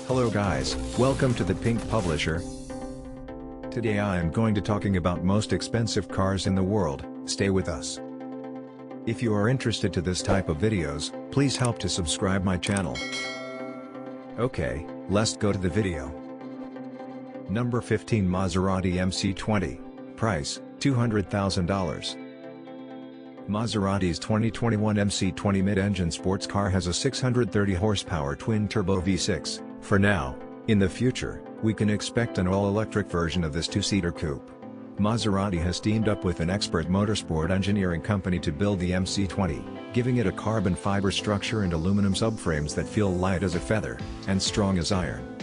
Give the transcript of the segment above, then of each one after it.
Hello guys, welcome to the Pink Publisher. Today I am going to talking about most expensive cars in the world. Stay with us. If you are interested to this type of videos, please help to subscribe my channel. Okay, let's go to the video. Number 15, Maserati MC20. Price, $200,000. Maserati's 2021 MC20 mid-engine sports car has a 630 horsepower twin-turbo V6. For now. In the future, we can expect an all-electric version of this two-seater coupe. Maserati has teamed up with an expert motorsport engineering company to build the MC20, giving it a carbon fiber structure and aluminum subframes that feel light as a feather, and strong as iron.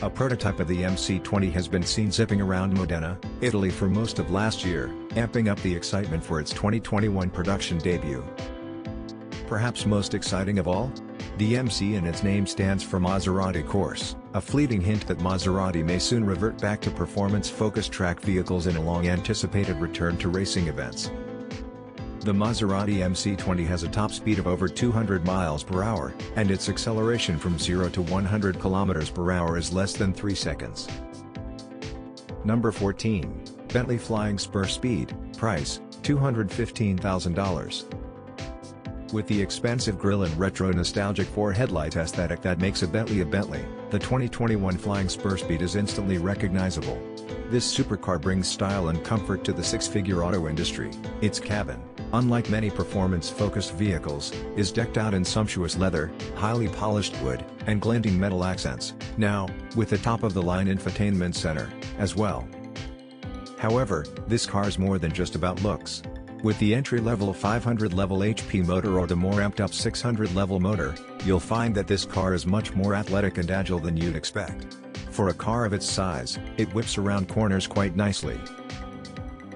A prototype of the MC20 has been seen zipping around Modena, Italy for most of last year, amping up the excitement for its 2021 production debut. Perhaps most exciting of all? The MC in its name stands for Maserati Corse, a fleeting hint that Maserati may soon revert back to performance-focused track vehicles in a long-anticipated return to racing events. The Maserati MC20 has a top speed of over 200 miles per hour, and its acceleration from 0 to 100 kilometers per hour is less than 3 seconds. Number 14, Bentley Flying Spur Speed. Price, $215,000. With the expensive grille and retro nostalgic 4-headlight aesthetic that makes a Bentley, the 2021 Flying Spur Speed is instantly recognizable. This supercar brings style and comfort to the six-figure auto industry. Its cabin, unlike many performance-focused vehicles, is decked out in sumptuous leather, highly polished wood, and glinting metal accents, now, with a top-of-the-line infotainment center, as well. However, this car's more than just about looks. With the entry-level 500-level HP motor or the more amped-up 600-level motor, you'll find that this car is much more athletic and agile than you'd expect. For a car of its size, it whips around corners quite nicely.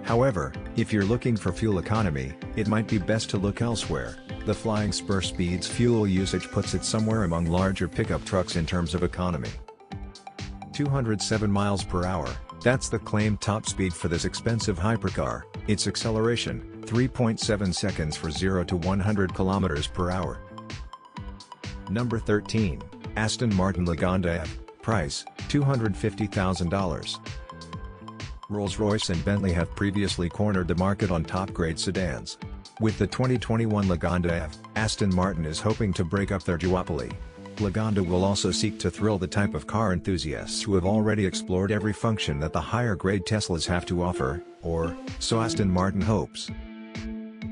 However, if you're looking for fuel economy, it might be best to look elsewhere. The Flying Spur Speed's fuel usage puts it somewhere among larger pickup trucks in terms of economy. 207 miles per hour, that's the claimed top speed for this expensive hypercar. Its acceleration, 3.7 seconds for 0 to 100 kilometers per hour. Number 13, Aston Martin Lagonda F. Price, $250,000. Rolls-Royce and Bentley have previously cornered the market on top-grade sedans. With the 2021 Lagonda F, Aston Martin is hoping to break up their duopoly. Lagonda will also seek to thrill the type of car enthusiasts who have already explored every function that the higher-grade Teslas have to offer, or, so Aston Martin hopes.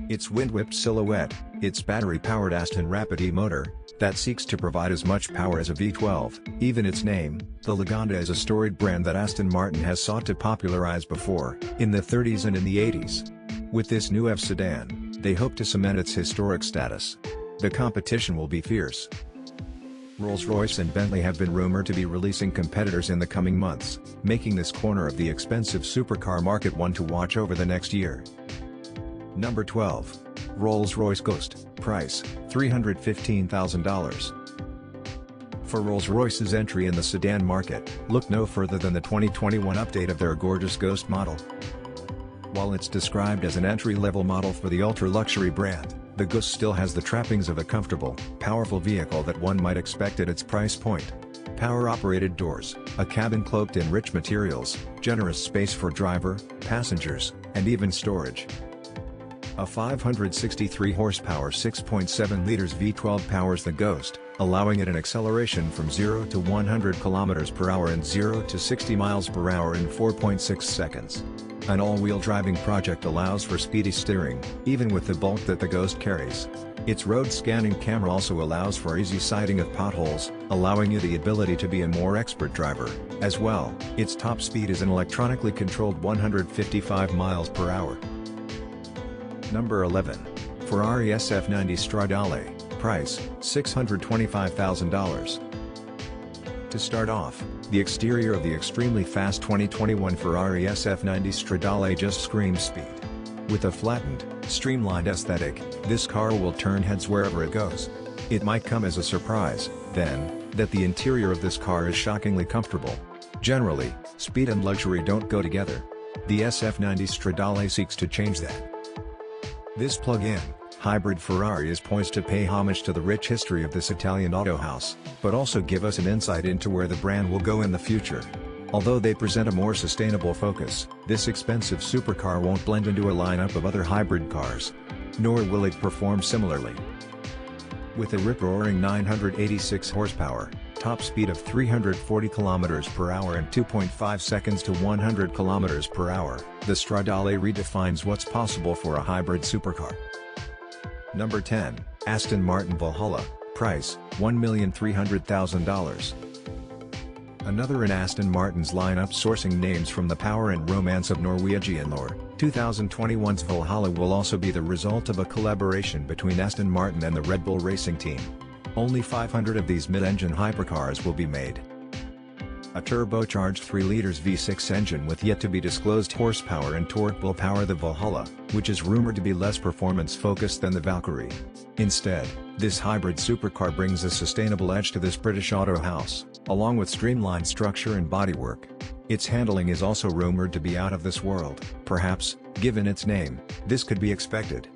Its wind-whipped silhouette, its battery-powered Aston Rapid E-motor, that seeks to provide as much power as a V12, even its name, the Lagonda is a storied brand that Aston Martin has sought to popularize before, in the 30s and in the 80s. With this new F sedan, they hope to cement its historic status. The competition will be fierce. Rolls-Royce and Bentley have been rumored to be releasing competitors in the coming months, making this corner of the expensive supercar market one to watch over the next year. Number 12. Rolls-Royce Ghost. Price, $315,000. For Rolls-Royce's entry in the sedan market, look no further than the 2021 update of their gorgeous Ghost model. While it's described as an entry-level model for the ultra-luxury brand, the Ghost still has the trappings of a comfortable, powerful vehicle that one might expect at its price point. Power-operated doors, a cabin cloaked in rich materials, generous space for driver, passengers, and even storage. A 563 horsepower 6.7 liters V12 powers the Ghost, allowing it an acceleration from 0 to 100 kilometers per hour and 0 to 60 miles per hour in 4.6 seconds. An all-wheel driving project allows for speedy steering, even with the bulk that the Ghost carries. Its road-scanning camera also allows for easy sighting of potholes, allowing you the ability to be a more expert driver. As well, its top speed is an electronically controlled 155 miles per hour. Number 11. Ferrari SF90 Stradale. Price, $625,000. To start off, the exterior of the extremely fast 2021 Ferrari SF90 Stradale just screams speed. With a flattened, streamlined aesthetic, this car will turn heads wherever it goes. It might come as a surprise, then, that the interior of this car is shockingly comfortable. Generally, speed and luxury don't go together. The SF90 Stradale seeks to change that. This plug-in, Hybrid Ferrari is poised to pay homage to the rich history of this Italian auto house, but also give us an insight into where the brand will go in the future. Although they present a more sustainable focus, this expensive supercar won't blend into a lineup of other hybrid cars. Nor will it perform similarly. With a rip-roaring 986 horsepower, top speed of 340 km per hour and 2.5 seconds to 100 km per hour, the Stradale redefines what's possible for a hybrid supercar. Number 10, Aston Martin Valhalla, price, $1,300,000. Another in Aston Martin's lineup, sourcing names from the power and romance of Norwegian lore. 2021's Valhalla will also be the result of a collaboration between Aston Martin and the Red Bull Racing Team. Only 500 of these mid-engine hypercars will be made. A turbocharged 3 liters V6 engine with yet-to-be-disclosed horsepower and torque will power the Valhalla, which is rumored to be less performance-focused than the Valkyrie. Instead, this hybrid supercar brings a sustainable edge to this British auto house, along with streamlined structure and bodywork. Its handling is also rumored to be out of this world. Perhaps, given its name, this could be expected.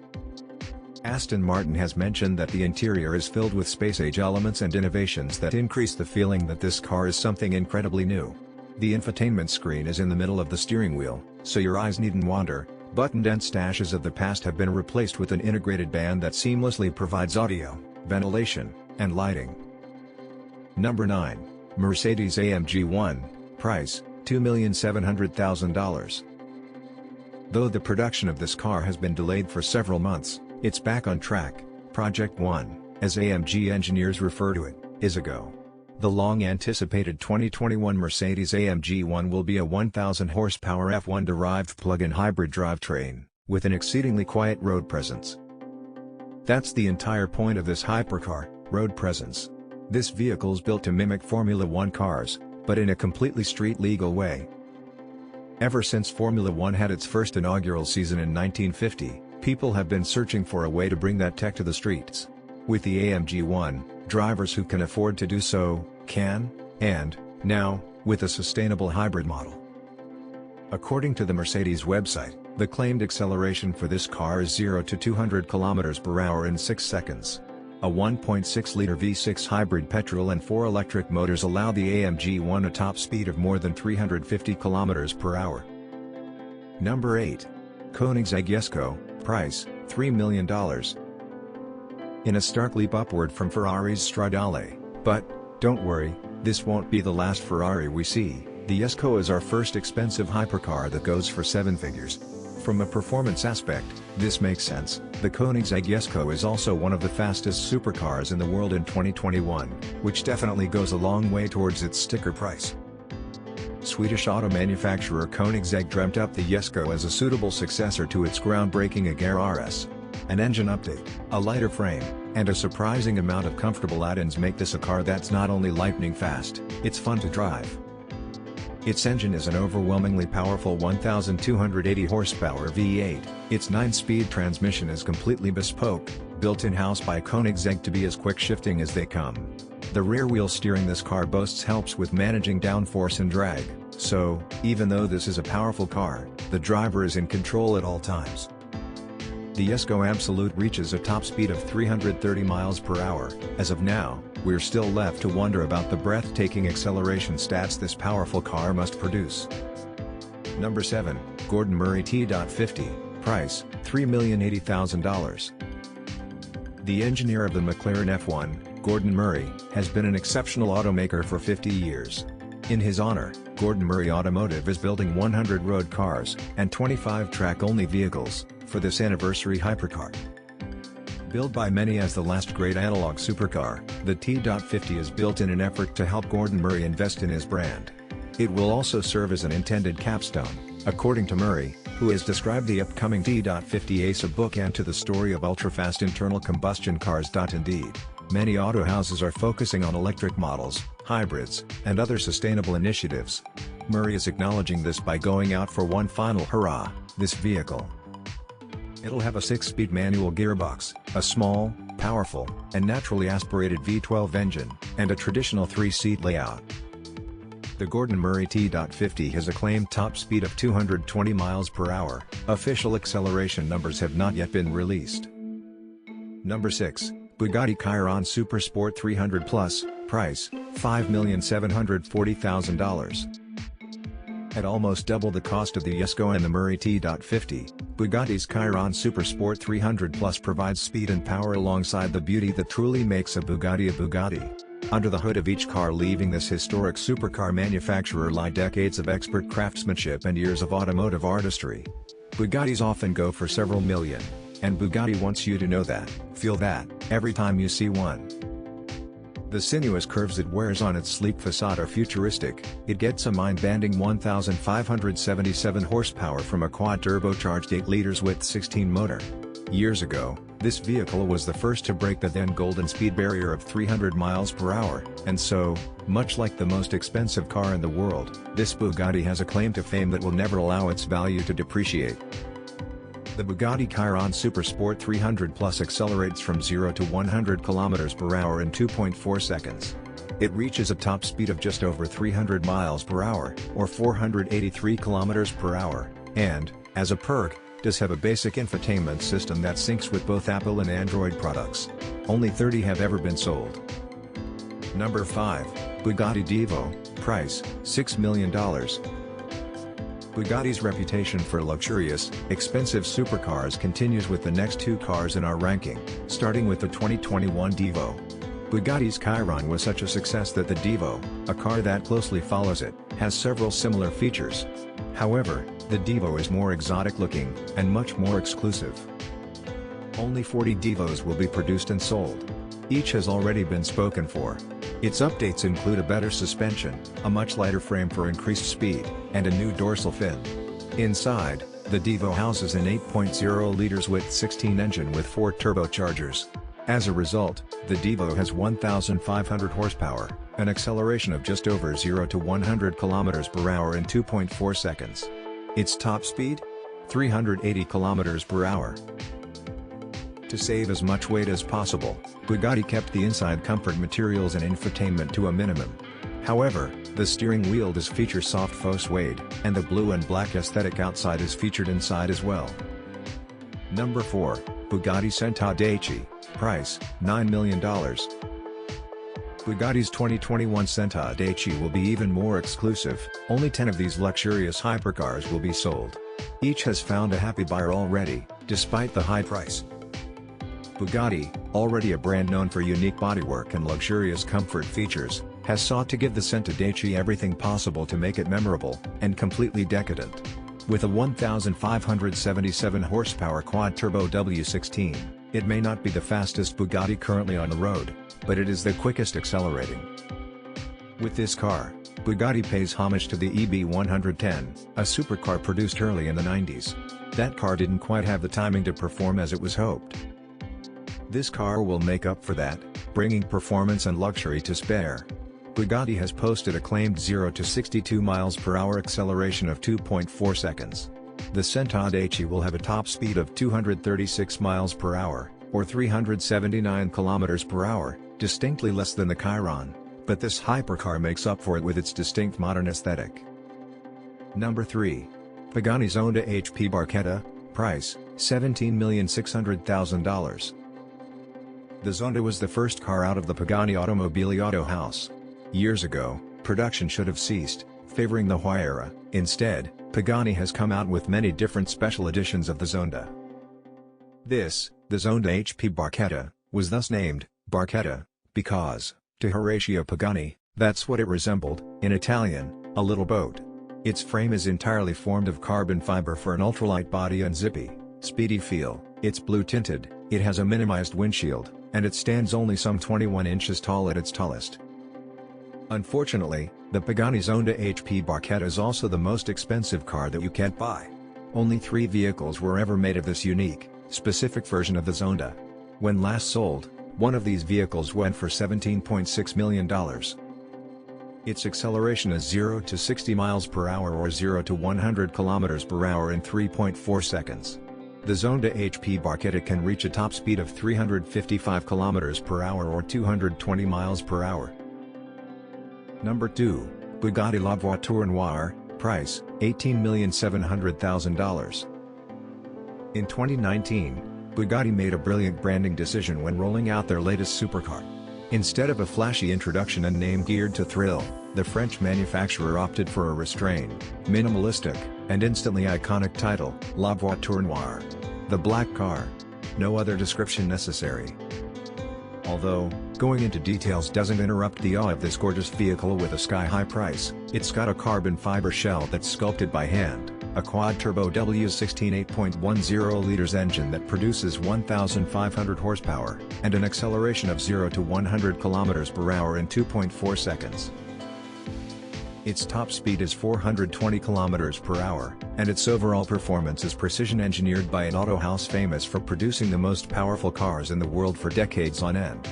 Aston Martin has mentioned that the interior is filled with space-age elements and innovations that increase the feeling that this car is something incredibly new. The infotainment screen is in the middle of the steering wheel, so your eyes needn't wander. Buttoned end stashes of the past have been replaced with an integrated band that seamlessly provides audio, ventilation, and lighting. Number 9, Mercedes-AMG 1, price, $2,700,000. Though the production of this car has been delayed for several months, it's back on track. Project 1, as AMG engineers refer to it, is a go. The long-anticipated 2021 Mercedes-AMG 1 will be a 1,000 horsepower F1-derived plug-in hybrid drivetrain, with an exceedingly quiet road presence. That's the entire point of this hypercar, road presence. This vehicle's built to mimic Formula One cars, but in a completely street-legal way. Ever since Formula One had its first inaugural season in 1950, people have been searching for a way to bring that tech to the streets. With the AMG 1, drivers who can afford to do so, can, and, now, with a sustainable hybrid model. According to the Mercedes website, the claimed acceleration for this car is 0 to 200 km per hour in 6 seconds. A 1.6-liter V6 hybrid petrol and 4 electric motors allow the AMG 1 a top speed of more than 350 km per hour. Number 8. Koenigsegg Jesko, price, $3 million. In a stark leap upward from Ferrari's Stradale, but, don't worry, this won't be the last Ferrari we see. The Jesko is our first expensive hypercar that goes for 7 figures. From a performance aspect, this makes sense. The Koenigsegg Jesko is also one of the fastest supercars in the world in 2021, which definitely goes a long way towards its sticker price. Swedish auto manufacturer Koenigsegg dreamt up the Jesko as a suitable successor to its groundbreaking Agera RS. An engine update, a lighter frame, and a surprising amount of comfortable add-ins make this a car that's not only lightning fast, it's fun to drive. Its engine is an overwhelmingly powerful 1,280 horsepower V8, its 9-speed transmission is completely bespoke, built in-house by Koenigsegg to be as quick-shifting as they come. The rear-wheel steering this car boasts helps with managing downforce and drag, so, even though this is a powerful car, the driver is in control at all times. The Jesko Absolute reaches a top speed of 330 miles per hour. As of now, we're still left to wonder about the breathtaking acceleration stats this powerful car must produce. Number 7, Gordon Murray T.50, price, $3,080,000. The engineer of the McLaren F1, Gordon Murray, has been an exceptional automaker for 50 years. In his honor, Gordon Murray Automotive is building 100 road cars and 25 track-only vehicles for this anniversary hypercar. Billed by many as the last great analog supercar, the T.50 is built in an effort to help Gordon Murray invest in his brand. It will also serve as an intended capstone, according to Murray, who has described the upcoming T.50 as a bookend to the story of ultra-fast internal combustion cars. Indeed, many auto houses are focusing on electric models, hybrids, and other sustainable initiatives. Murray is acknowledging this by going out for one final hurrah, this vehicle. It'll have a 6-speed manual gearbox, a small, powerful, and naturally aspirated V12 engine, and a traditional 3-seat layout. The Gordon Murray T.50 has a claimed top speed of 220 miles per hour. Official acceleration numbers have not yet been released. Number 6, Bugatti Chiron Supersport 300 Plus, price, $5,740,000. At almost double the cost of the Jesko and the Murray T.50, Bugatti's Chiron Supersport 300 Plus provides speed and power alongside the beauty that truly makes a Bugatti. Under the hood of each car leaving this historic supercar manufacturer lie decades of expert craftsmanship and years of automotive artistry. Bugattis often go for several million, and Bugatti wants you to know that, feel that, every time you see one. The sinuous curves it wears on its sleek facade are futuristic. It gets a mind-bending 1,577 horsepower from a quad-turbocharged 8 liters with 16 motor. Years ago, this vehicle was the first to break the then golden speed barrier of 300 miles per hour, and so, much like the most expensive car in the world, this Bugatti has a claim to fame that will never allow its value to depreciate. The Bugatti Chiron Supersport 300 Plus accelerates from 0 to 100 km per hour in 2.4 seconds. It reaches a top speed of just over 300 miles per hour, or 483 km per hour, and, as a perk, does have a basic infotainment system that syncs with both Apple and Android products. Only 30 have ever been sold. Number 5, Bugatti Divo, price, $6 million. Bugatti's reputation for luxurious, expensive supercars continues with the next two cars in our ranking, starting with the 2021 Divo. Bugatti's Chiron was such a success that the Divo, a car that closely follows it, has several similar features. However, the Divo is more exotic looking, and much more exclusive. Only 40 Divos will be produced and sold. Each has already been spoken for. Its updates include a better suspension, a much lighter frame for increased speed, and a new dorsal fin. Inside, the Divo houses an 8.0 liters with 16 engine with 4 turbochargers. As a result, the Divo has 1,500 horsepower, an acceleration of just over 0 to 100 km per hour in 2.4 seconds. Its top speed? 380 km per hour. To save as much weight as possible, Bugatti kept the inside comfort materials and infotainment to a minimum. However, the steering wheel does feature soft faux suede, and the blue and black aesthetic outside is featured inside as well. Number 4, Bugatti Centaudaci, price, $9 million. Bugatti's 2021 Centaudaci will be even more exclusive. Only 10 of these luxurious hypercars will be sold. Each has found a happy buyer already, despite the high price. Bugatti, already a brand known for unique bodywork and luxurious comfort features, has sought to give the Centaudaci everything possible to make it memorable and completely decadent. With a 1,577 horsepower quad-turbo W16, it may not be the fastest Bugatti currently on the road, but it is the quickest accelerating. With this car, Bugatti pays homage to the EB110, a supercar produced early in the 90s. That car didn't quite have the timing to perform as it was hoped. This car will make up for that, bringing performance and luxury to spare. Bugatti has posted a claimed 0 to 62 miles per hour acceleration of 2.4 seconds. The Centaudaci will have a top speed of 236 miles per hour, or 379 kilometers per hour, distinctly less than the Chiron, but this hypercar makes up for it with its distinct modern aesthetic. Number 3. Pagani Zonda HP Barchetta, price, $17,600,000. The Zonda was the first car out of the Pagani Automobiliauto house. Years ago, production should have ceased, favoring the Huayra. Instead, Pagani has come out with many different special editions of the Zonda. The Zonda HP Barchetta, was thus named Barchetta because, to Horacio Pagani, that's what it resembled, in Italian, a little boat. Its frame is entirely formed of carbon fiber for an ultralight body and zippy, speedy feel. It's blue-tinted, it has a minimized windshield, and it stands only some 21 inches tall at its tallest. Unfortunately, the Pagani Zonda HP Barchetta is also the most expensive car that you can't buy. Only 3 vehicles were ever made of this unique, specific version of the Zonda. When last sold, one of these vehicles went for $17.6 million. Its acceleration is 0 to 60 miles per hour or 0 to 100 kilometers per hour in 3.4 seconds. The Zonda HP Barchetta can reach a top speed of 355 kilometers per hour or 220 miles per hour. Number 2, Bugatti La Voiture Noire, price, $18,700,000. In 2019, Bugatti made a brilliant branding decision when rolling out their latest supercar. Instead of a flashy introduction and name geared to thrill, the French manufacturer opted for a restrained, minimalistic, and instantly iconic title, La Voiture Noire. The black car. No other description necessary. Although, going into details doesn't interrupt the awe of this gorgeous vehicle with a sky-high price, it's got a carbon fiber shell that's sculpted by hand, a quad-turbo W16 8.10 liters engine that produces 1,500 horsepower, and an acceleration of 0 to 100 km per hour in 2.4 seconds. Its top speed is 420 km per hour, and its overall performance is precision-engineered by an auto house famous for producing the most powerful cars in the world for decades on end.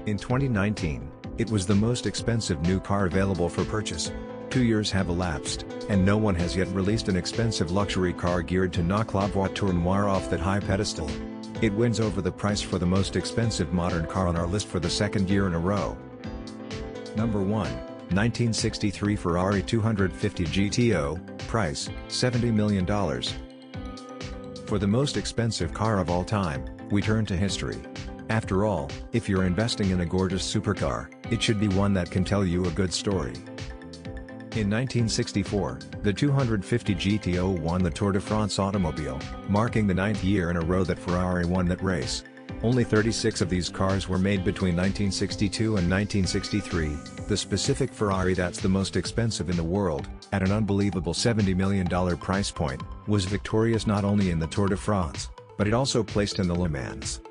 In 2019, it was the most expensive new car available for purchase. 2 years have elapsed, and no one has yet released an expensive luxury car geared to knock La Voiture Noire off that high pedestal. It wins over the price for the most expensive modern car on our list for the second year in a row. Number 1. 1963 Ferrari 250 GTO, price, $70 million. For the most expensive car of all time, we turn to history. After all, if you're investing in a gorgeous supercar, it should be one that can tell you a good story. In 1964, the 250 GTO won the Tour de France automobile, marking the 9th year in a row that Ferrari won that race. Only 36 of these cars were made between 1962 and 1963, the specific Ferrari that's the most expensive in the world, at an unbelievable $70 million price point, was victorious not only in the Tour de France, but it also placed in the Le Mans.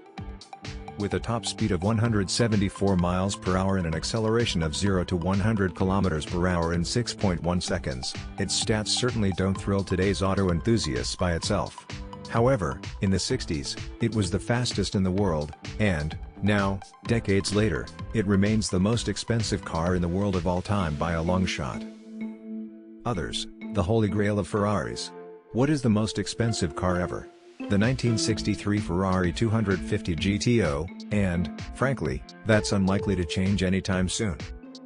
With a top speed of 174 miles per hour and an acceleration of 0 to 100 km per hour in 6.1 seconds, its stats certainly don't thrill today's auto enthusiasts by itself. However, in the 60s, it was the fastest in the world, and, now, decades later, it remains the most expensive car in the world of all time by a long shot. Others, the holy grail of Ferraris. What is the most expensive car ever? The 1963 Ferrari 250 GTO, and, frankly, that's unlikely to change anytime soon.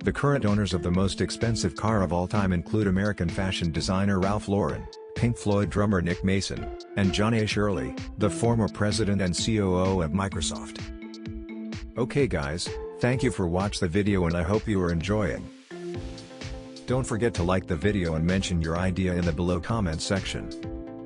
The current owners of the most expensive car of all time include American fashion designer Ralph Lauren, Pink Floyd drummer Nick Mason, and John A. Shirley, the former president and COO of Microsoft. Okay guys, thank you for watching the video and I hope you are enjoying. Don't forget to like the video and mention your idea in the below comment section.